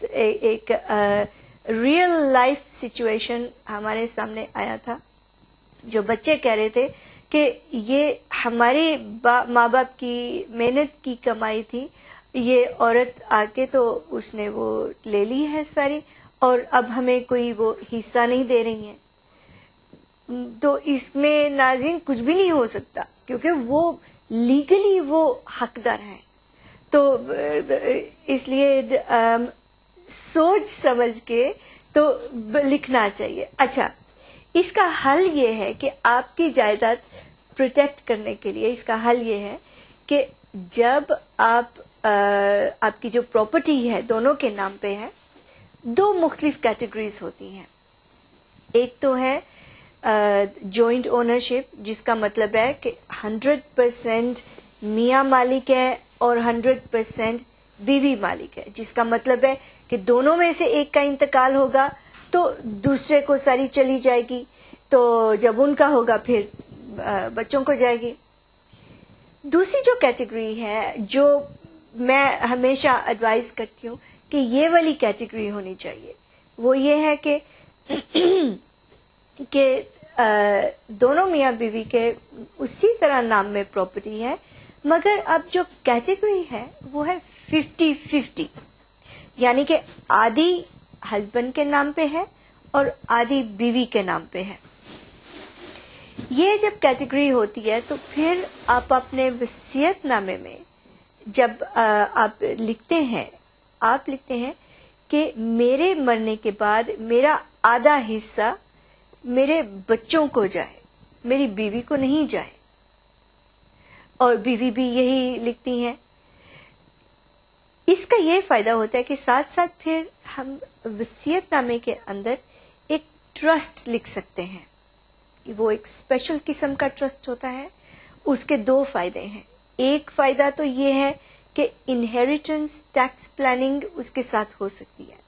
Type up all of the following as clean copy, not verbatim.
ایک real life situation ہمارے سامنے آیا تھا، جو بچے کہہ رہے تھے کہ یہ ہمارے ماں باپ کی محنت کی کمائی تھی، یہ عورت آ کے تو اس نے وہ لے لی ہے ساری، اور اب ہمیں کوئی وہ حصہ نہیں دے رہی ہیں. تو اس میں ناظرین کچھ بھی نہیں ہو سکتا، کیونکہ وہ لیگلی وہ حقدار ہیں. تو اس لیے سوچ سمجھ کے تو لکھنا چاہیے. اچھا، اس کا حل یہ ہے کہ آپ کی جائیداد پروٹیکٹ کرنے کے لیے اس کا حل یہ ہے کہ جب آپ کی جو پراپرٹی ہے دونوں کے نام پہ ہے، دو مختلف کیٹیگریز ہوتی ہیں. ایک تو ہے جوائنٹ اونرشپ، جس کا مطلب ہے کہ 100% میاں مالک ہے اور 100% بیوی مالک ہے، جس کا مطلب ہے کہ دونوں میں سے ایک کا انتقال ہوگا تو دوسرے کو ساری چلی جائے گی، تو جب ان کا ہوگا پھر بچوں کو جائے گی. دوسری جو کیٹیگری ہے، جو میں ہمیشہ ایڈوائز کرتی ہوں کہ یہ والی کیٹیگری ہونی چاہیے، وہ یہ ہے کہ دونوں میاں بیوی کے اسی طرح نام میں پراپرٹی ہے، مگر اب جو کیٹیگری ہے وہ ہے 50-50، یعنی کہ آدھی ہسبینڈ کے نام پہ ہے اور آدھی بیوی کے نام پہ ہے. یہ جب کیٹیگری ہوتی ہے تو پھر آپ اپنے وصیت نامے میں جب آپ لکھتے ہیں کہ میرے مرنے کے بعد میرا آدھا حصہ میرے بچوں کو جائے، میری بیوی کو نہیں جائے. اور بیوی بھی یہی لکھتی ہیں. اس کا یہ فائدہ ہوتا ہے کہ ساتھ ساتھ پھر ہم وصیت نامے کے اندر ایک ٹرسٹ لکھ سکتے ہیں. وہ ایک اسپیشل قسم کا ٹرسٹ ہوتا ہے. اس کے دو فائدے ہیں. ایک فائدہ تو یہ ہے کہ انہیریٹنس ٹیکس پلاننگ اس کے ساتھ ہو سکتی ہے،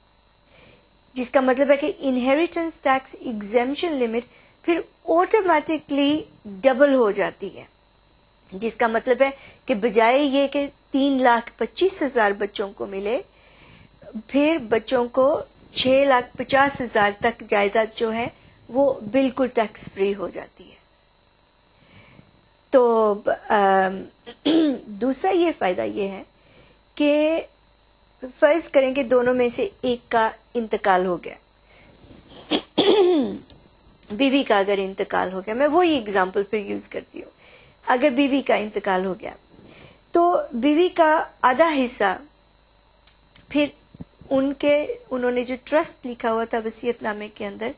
جس کا مطلب ہے کہ انہیریٹنس ٹیکس ایگزیمشن لمٹ پھر آٹومیٹکلی ڈبل ہو جاتی ہے، جس کا مطلب ہے کہ بجائے یہ کہ 3,25,000 بچوں کو ملے، پھر بچوں کو 6,50,000 تک جائیداد جو ہے وہ بالکل ٹیکس فری ہو جاتی ہے. تو دوسرا یہ فائدہ یہ ہے کہ فرض کریں کہ دونوں میں سے ایک کا انتقال ہو گیا، بیوی کا اگر انتقال ہو گیا، میں وہی اگزامپل پھر یوز کرتی ہوں. اگر بیوی کا انتقال ہو گیا تو بیوی کا آدھا حصہ پھر انہوں نے جو ٹرسٹ لکھا ہوا تھا وصیت نامے کے اندر،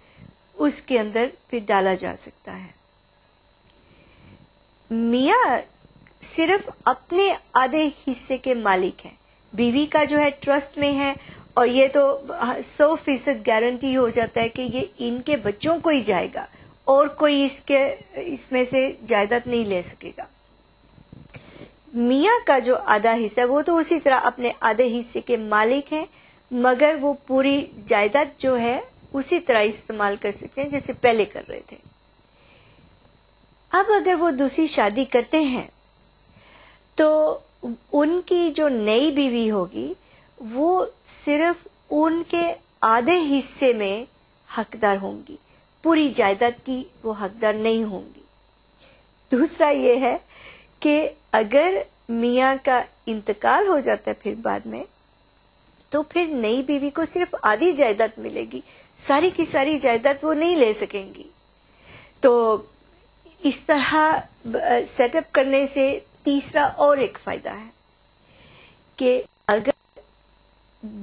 اس کے اندر پھر ڈالا جا سکتا ہے. میاں صرف اپنے آدھے حصے کے مالک ہیں، بیوی کا جو ہے ٹرسٹ میں ہے، اور یہ تو 100% گارنٹی ہو جاتا ہے کہ یہ ان کے بچوں کو ہی جائے گا اور کوئی اس میں سے جائیداد نہیں لے سکے گا. میاں کا جو آدھا حصہ ہے وہ تو اسی طرح اپنے آدھے حصے کے مالک ہیں، مگر وہ پوری جائیداد جو ہے اسی طرح استعمال کر سکتے ہیں جیسے پہلے کر رہے تھے. اب اگر وہ دوسری شادی کرتے ہیں تو ان کی جو نئی بیوی ہوگی وہ صرف ان کے آدھے حصے میں حقدار ہوں گی، پوری جائیداد کی وہ حقدار نہیں ہوں گی. دوسرا یہ ہے کہ اگر میاں کا انتقال ہو جاتا ہے پھر بعد میں، تو پھر نئی بیوی کو صرف آدھی جائیداد ملے گی، ساری کی ساری جائیداد وہ نہیں لے سکیں گی. تو اس طرح سیٹ اپ کرنے سے تیسرا اور ایک فائدہ ہے کہ اگر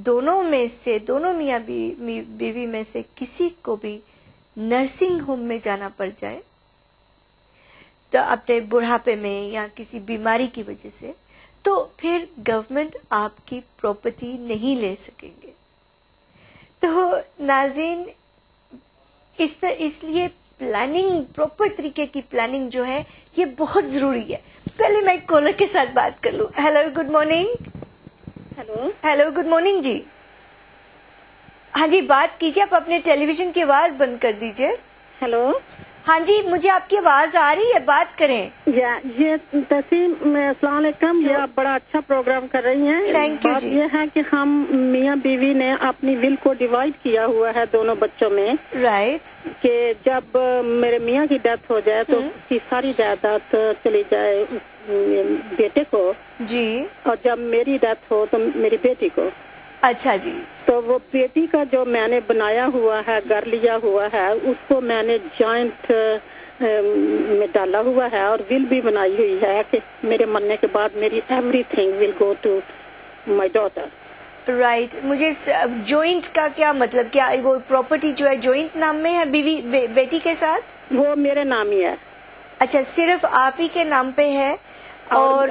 دونوں میاں بیوی میں سے کسی کو بھی نرسنگ ہوم میں جانا پڑ جائے تو اپنے بڑھاپے میں یا کسی بیماری کی وجہ سے، تو پھر گورنمنٹ آپ کی پراپرٹی نہیں لے سکیں گے. تو ناظرین، اس لیے پلاننگ، پراپر طریقے کی پلاننگ جو ہے یہ بہت ضروری ہے. پہلے میں ایک کالر کے ساتھ بات کر لوں. Hello, good morning. Hello, good morning جی. ہاں جی، بات کیجیے. آپ اپنے ٹیلی ویژن کی آواز بند کر دیجیے. ہیلو. ہاں جی مجھے آپ کی آواز آ رہی ہے, بات کریں. یہ تسیم, السلام علیکم. یہ آپ بڑا اچھا پروگرام کر رہی ہیں. Thank you بات جی. یہ ہے کہ ہم میاں بیوی نے اپنی ول کو ڈیوائڈ کیا ہوا ہے دونوں بچوں میں. رائٹ. کہ جب میرے میاں کی ڈیتھ ہو جائے تو اس کی ساری جائیداد چلی جائے بیٹے کو جی. اور جب میری ڈیتھ ہو تو میری بیٹی کو. اچھا جی. تو وہ بیٹی کا جو میں نے بنایا ہوا ہے, گھر لیا ہوا ہے, اس کو میں نے جوائنٹ میں ڈالا ہوا ہے اور ول بھی بنائی ہوئی ہے کہ میرے مرنے کے بعد میری everything will go to my daughter. Right. مجھے جوائنٹ کا کیا مطلب, کیا وہ پراپرٹی جو ہے جوائنٹ نام میں ہے بیوی بیٹی کے ساتھ؟ وہ میرے نام ہی ہے. اچھا, صرف آپ ہی کے نام پہ ہے؟ اور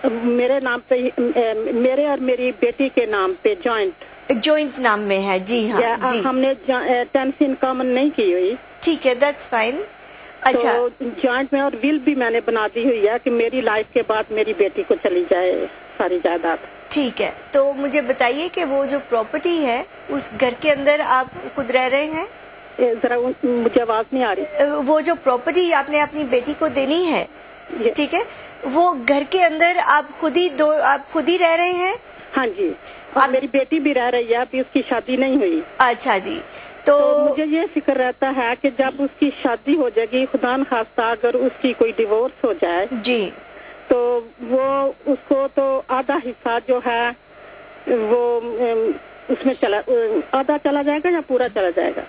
میرے نام پہ, میرے اور میری بیٹی کے نام پہ جوائنٹ نام میں ہے. جی ہاں جی. ہم نے ٹینس ان کامن نہیں کی ہوئی. ٹھیک ہے, دیٹس فائن. اچھا, جوائنٹ میں اور ول بھی میں نے بنا دی ہوئی ہے کہ میری لائف کے بعد میری بیٹی کو چلی جائے ساری جائیداد. ٹھیک ہے. تو مجھے بتائیے کہ وہ جو پراپرٹی ہے اس گھر کے اندر آپ خود رہ رہے ہیں؟ ذرا مجھے آواز نہیں آ رہی. وہ جو پراپرٹی آپ نے اپنی بیٹی کو دینی ہے, ٹھیک ہے, وہ گھر کے اندر آپ خود ہی رہ رہے ہیں؟ ہاں جی, اور میری بیٹی بھی رہ رہی ہے, ابھی اس کی شادی نہیں ہوئی. اچھا جی. تو مجھے یہ فکر رہتا ہے کہ جب اس کی شادی ہو جائے گی, خدا نخواستہ اگر اس کی کوئی ڈیورس ہو جائے جی, تو وہ اس کو تو آدھا حصہ جو ہے وہ اس میں آدھا چلا جائے گا یا پورا چلا جائے گا؟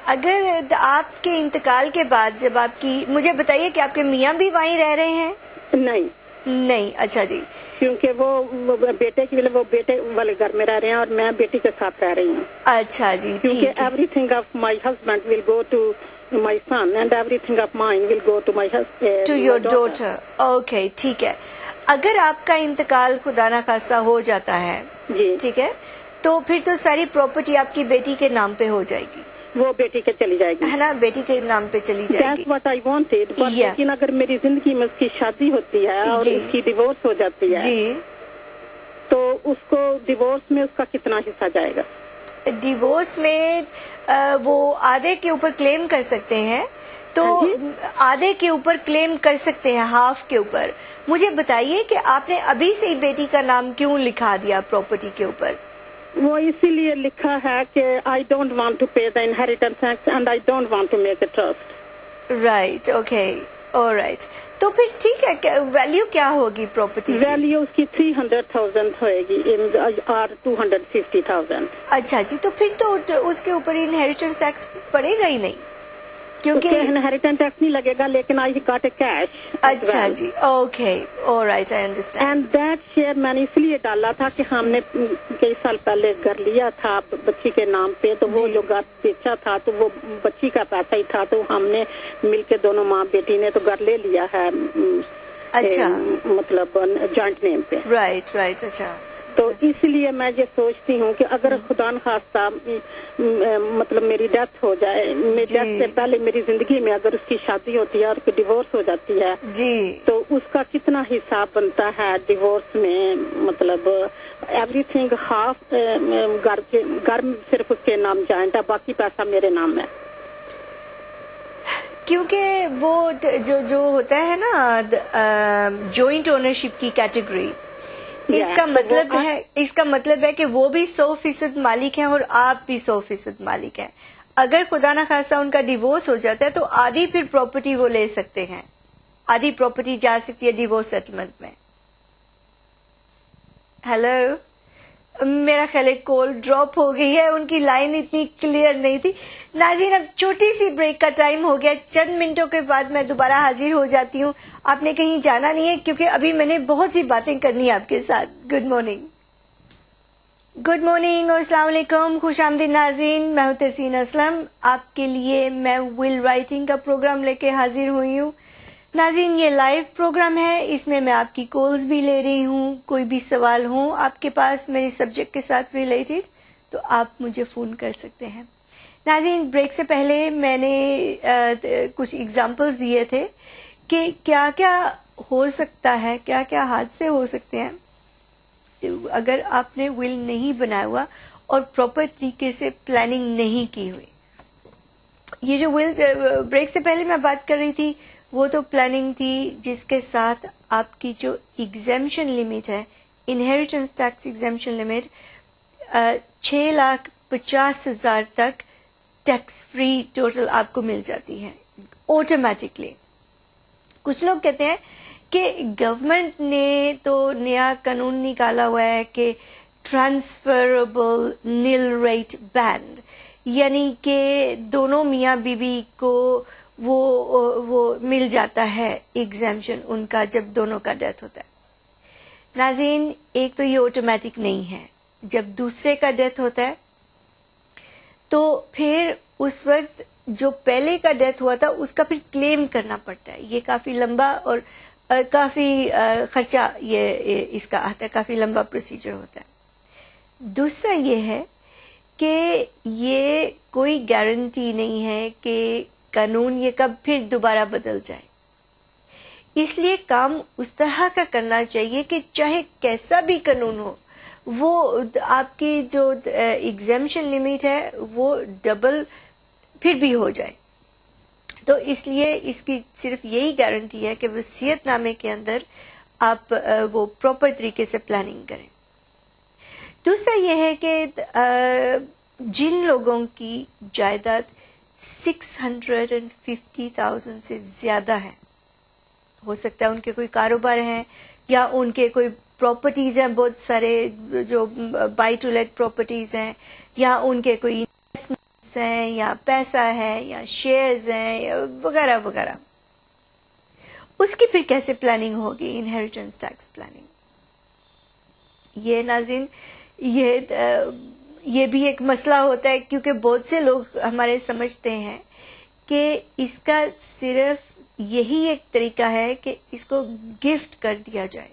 اگر آپ کے انتقال کے بعد جب آپ کی, مجھے بتائیے کہ آپ کے میاں بھی وہیں رہ رہے ہیں؟ نہیں. اچھا جی. کیونکہ وہ بیٹے کے لیے وہ بیٹے والے گھر میں رہ رہے ہیں اور میں بیٹی کے ساتھ رہ رہی ہوں. اچھا جی. کیونکہ everything of my husband will go to my son and everything of mine will go to to your daughter. Okay, ٹھیک ہے. اگر آپ کا انتقال خدا نخواستہ ہو جاتا ہے, جی, ٹھیک ہے, تو پھر تو ساری پراپرٹی آپ کی بیٹی کے نام پہ ہو جائے گی. وہ بیٹی کے چلی جائے گی, ہے نا, بیٹی کے نام پہ چلی جائے گی. That's what I wanted. لیکن اگر میری زندگی میں اس کی شادی ہوتی ہے اور اس کی ڈیورس ہو جاتی ہے جی, تو اس کو ڈیورس میں اس کا کتنا حصہ جائے گا؟ ڈیورس میں وہ آدھے کے اوپر کلیم کر سکتے ہیں, تو آدھے کے اوپر کلیم کر سکتے ہیں, ہاف کے اوپر. مجھے بتائیے کہ آپ نے ابھی سے ہی بیٹی کا نام کیوں لکھا دیا پراپرٹی کے اوپر؟ وہ اسی لیے لکھا ہے کہ I don't want to pay the inheritance tax and I don't want to make a trust. Right, okay, alright. تو پھر ٹھیک ہے, ویلیو کیا ہوگی پراپرٹی؟ ویلیو اس کی 300,000 ہوئے گی اور 250,000. اچھا جی. تو پھر تو اس کے اوپر انہیریٹنس ٹیکس پڑے گا ہی نہیں, کیونکہ انہیریٹنس ٹیکس نہیں لگے گا, لیکن آئی گاٹ اے کیش. اچھا جی, okay, alright, I understand. And that share میں نے اس لیے ڈالا تھا کہ ہم نے کئی سال پہلے گھر لیا تھا بچی کے نام پہ, تو وہ جو گھر بیچا تھا تو وہ بچی کا پیسہ ہی تھا, تو ہم نے مل کے دونوں ماں بیٹی نے تو گھر لے لیا ہے. اچھا, مطلب جوائنٹ نیم پہ. Right, right. اچھا, تو اس لیے میں یہ سوچتی ہوں کہ اگر خدا نخواستہ مطلب میری ڈیتھ ہو جائے, میری ڈیتھ سے پہلے میری زندگی میں اگر اس کی شادی ہوتی ہے اور کوئی ڈیورس ہو جاتی ہے جی, تو اس کا کتنا حصہ بنتا ہے ڈیورس میں؟ مطلب ایوری تھنگ ہاف, گھر صرف اس کے نام جوائنٹ ہے, باقی پیسہ میرے نام ہے. کیونکہ وہ جو ہوتا ہے نا جوائنٹ اونرشپ کی کیٹیگری, اس کا مطلب ہے کہ وہ بھی 100% مالک ہیں اور آپ بھی 100% مالک ہیں. اگر خدا نخواستہ ان کا ڈیورس ہو جاتا ہے تو آدھی پھر پراپرٹی وہ لے سکتے ہیں, آدھی پراپرٹی جا سکتی ہے ڈیورس سیٹلمنٹ میں. ہیلو, میرا خیال ہے کال ڈراپ ہو گئی ہے, ان کی لائن اتنی کلیئر نہیں تھی. ناظرین, اب چھوٹی سی بریک کا ٹائم ہو گیا, چند منٹوں کے بعد میں دوبارہ حاضر ہو جاتی ہوں. آپ نے کہیں جانا نہیں ہے, کیونکہ ابھی میں نے بہت سی باتیں کرنی ہیں آپ کے ساتھ. گڈ مارننگ اور السلام علیکم, خوش آمدید ناظرین. میں ہوں تحسین اسلم, آپ کے لیے میں ول رائٹنگ کا پروگرام لے کے حاضر ہوئی ہوں. ناظرین, یہ لائیو پروگرام ہے, اس میں میں آپ کی کالز بھی لے رہی ہوں. کوئی بھی سوال ہوں آپ کے پاس میرے سبجیکٹ کے ساتھ ریلیٹڈ تو آپ مجھے فون کر سکتے ہیں. ناظرین, بریک سے پہلے میں نے کچھ ایگزامپلز دیے تھے کہ کیا کیا ہو سکتا ہے, کیا کیا حادثے ہو سکتے ہیں اگر آپ نے ول نہیں بنایا ہوا اور پراپر طریقے سے پلاننگ نہیں کی ہوئی. یہ جو ول بریک سے پہلے میں بات کر رہی تھی وہ تو پلاننگ تھی جس کے ساتھ آپ کی جو ایگزیمشن لمٹ ہے, انہیریٹنس ٹیکس ایگزیمشن لمٹ 6,50,000 تک ٹیکس فری ٹوٹل آپ کو مل جاتی ہے آٹومیٹکلی. کچھ لوگ کہتے ہیں کہ گورنمنٹ نے تو نیا قانون نکالا ہوا ہے کہ ٹرانسفربل نیل ریٹ بینڈ, یعنی کہ دونوں میاں بیوی کو وہ مل جاتا ہے ایگزیمشن ان کا جب دونوں کا ڈیتھ ہوتا ہے. ناظرین, ایک تو یہ آٹومیٹک نہیں ہے. جب دوسرے کا ڈیتھ ہوتا ہے تو پھر اس وقت جو پہلے کا ڈیتھ ہوا تھا اس کا پھر کلیم کرنا پڑتا ہے. یہ کافی لمبا اور کافی خرچہ یہ اس کا آتا ہے, کافی لمبا پروسیجر ہوتا ہے. دوسرا یہ ہے کہ یہ کوئی گارنٹی نہیں ہے کہ قانون یہ کب پھر دوبارہ بدل جائے. اس لیے کام اس طرح کا کرنا چاہیے کہ چاہے کیسا بھی قانون ہو وہ آپ کی جو ایگزیمشن لمٹ ہے وہ ڈبل پھر بھی ہو جائے. تو اس لیے اس کی صرف یہی گارنٹی ہے کہ وصیت نامے کے اندر آپ وہ پراپر طریقے سے پلاننگ کریں. دوسرا یہ ہے کہ جن لوگوں کی جائیداد 650,000 سے زیادہ ہے, ہو سکتا ہے ان کے کوئی کاروبار ہیں یا ان کے کوئی پراپرٹیز ہیں, بہت سارے جو بائی ٹو لیٹ پراپرٹیز ہیں, یا ان کے کوئی انویسٹمنٹس ہیں یا پیسہ ہے یا شیئرز ہیں یا وغیرہ وغیرہ. اس کی پھر کیسے پلاننگ ہوگی؟ Inheritance tax planning. یہ ناظرین یہ بھی ایک مسئلہ ہوتا ہے کیونکہ بہت سے لوگ ہمارے سمجھتے ہیں کہ اس کا صرف یہی ایک طریقہ ہے کہ اس کو گفٹ کر دیا جائے.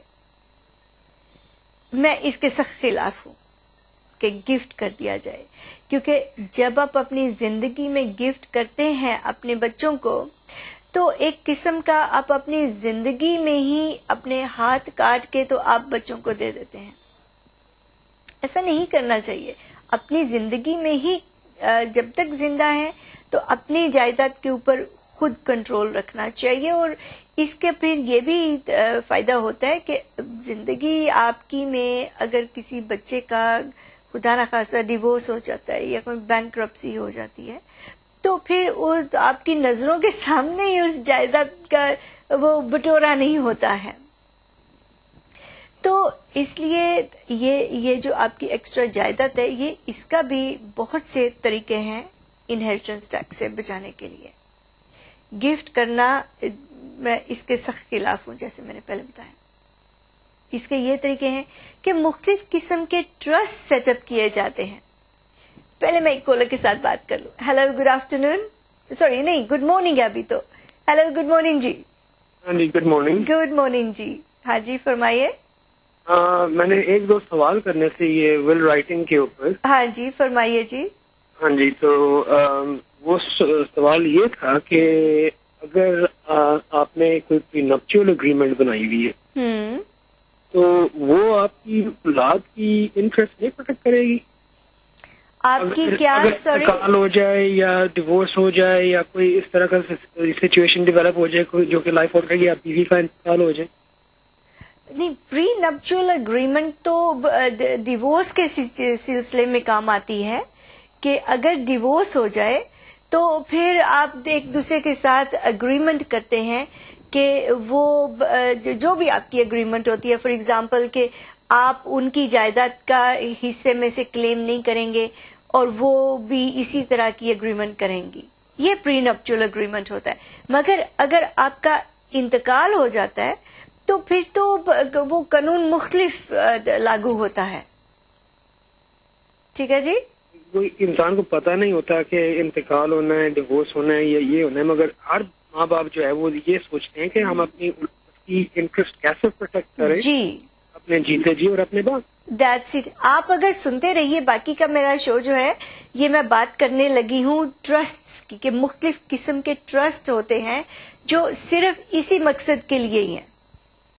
میں اس کے سخت خلاف ہوں کہ گفٹ کر دیا جائے, کیونکہ جب آپ اپنی زندگی میں گفٹ کرتے ہیں اپنے بچوں کو تو ایک قسم کا آپ اپنی زندگی میں ہی اپنے ہاتھ کاٹ کے تو آپ بچوں کو دے دیتے ہیں. ایسا نہیں کرنا چاہیے. اپنی زندگی میں ہی جب تک زندہ ہیں تو اپنی جائیداد کے اوپر خود کنٹرول رکھنا چاہیے. اور اس کے پھر یہ بھی فائدہ ہوتا ہے کہ زندگی آپ کی میں اگر کسی بچے کا خدا نخواستہ ڈیورس ہو جاتا ہے یا کوئی بینکرپسی ہو جاتی ہے تو پھر آپ کی نظروں کے سامنے ہی اس جائیداد کا وہ بٹورا نہیں ہوتا ہے. تو اس لیے یہ جو آپ کی ایکسٹرا جائیداد ہے یہ اس کا بھی بہت سے طریقے ہیں انہیریٹنس ٹیکس سے بچانے کے لیے. گفٹ کرنا میں اس کے سخت خلاف ہوں, جیسے میں نے پہلے بتایا. اس کے یہ طریقے ہیں کہ مختلف قسم کے ٹرسٹ سیٹ اپ کیے جاتے ہیں. پہلے میں ایک کالر کے ساتھ بات کر لوں. Hello, good afternoon. سوری نہیں, گڈ مارننگ ہے ابھی تو. ہیلو, گڈ مارننگ جی. ہاں جی, گڈ مارننگ. گڈ مارننگ جی. ہاں جی, فرمائیے. میں نے ایک دو سوال کرنے سے یہ ول رائٹنگ کے اوپر. ہاں جی, فرمائیے جی. ہاں جی, تو وہ سوال یہ تھا کہ اگر آپ نے کوئی پری نپچول اگریمنٹ بنائی ہوئی ہے تو وہ آپ کی اولاد کی انٹرسٹ نہیں پروٹیکٹ کرے گی؟ آپ کی کیا انتقال ہو جائے یا ڈیورس ہو جائے یا کوئی اس طرح کا سچویشن ڈیولپ ہو جائے جو کہ لائف آلٹر یا بیوی کا انتقال ہو جائے؟ نہیں, پری نپچول اگریمنٹ تو ڈیورس کے سلسلے میں کام آتی ہے کہ اگر ڈیورس ہو جائے تو پھر آپ ایک دوسرے کے ساتھ اگریمنٹ کرتے ہیں کہ وہ جو بھی آپ کی اگریمنٹ ہوتی ہے, فار ایگزامپل کہ آپ ان کی جائیداد کا حصے میں سے کلیم نہیں کریں گے اور وہ بھی اسی طرح کی اگریمنٹ کریں گی. یہ پری نپچول اگریمنٹ ہوتا ہے. مگر اگر آپ کا انتقال ہو جاتا ہے تو پھر تو وہ قانون مختلف لاگو ہوتا ہے. ٹھیک ہے جی. کوئی انسان کو پتہ نہیں ہوتا کہ انتقال ہونا ہے, ڈیورس ہونا ہے یا یہ ہونا ہے, مگر ہر ماں باپ جو ہے وہ یہ سوچتے ہیں کہ ہم اپنی انٹرسٹ کیسے پروٹیکٹ کریں جی اپنے جیتے جی اور اپنے باپ. That's it. آپ اگر سنتے رہیے, باقی کا میرا شو جو ہے یہ میں بات کرنے لگی ہوں ٹرسٹس کی کہ مختلف قسم کے ٹرسٹ ہوتے ہیں جو صرف اسی مقصد کے لیے ہی ہیں.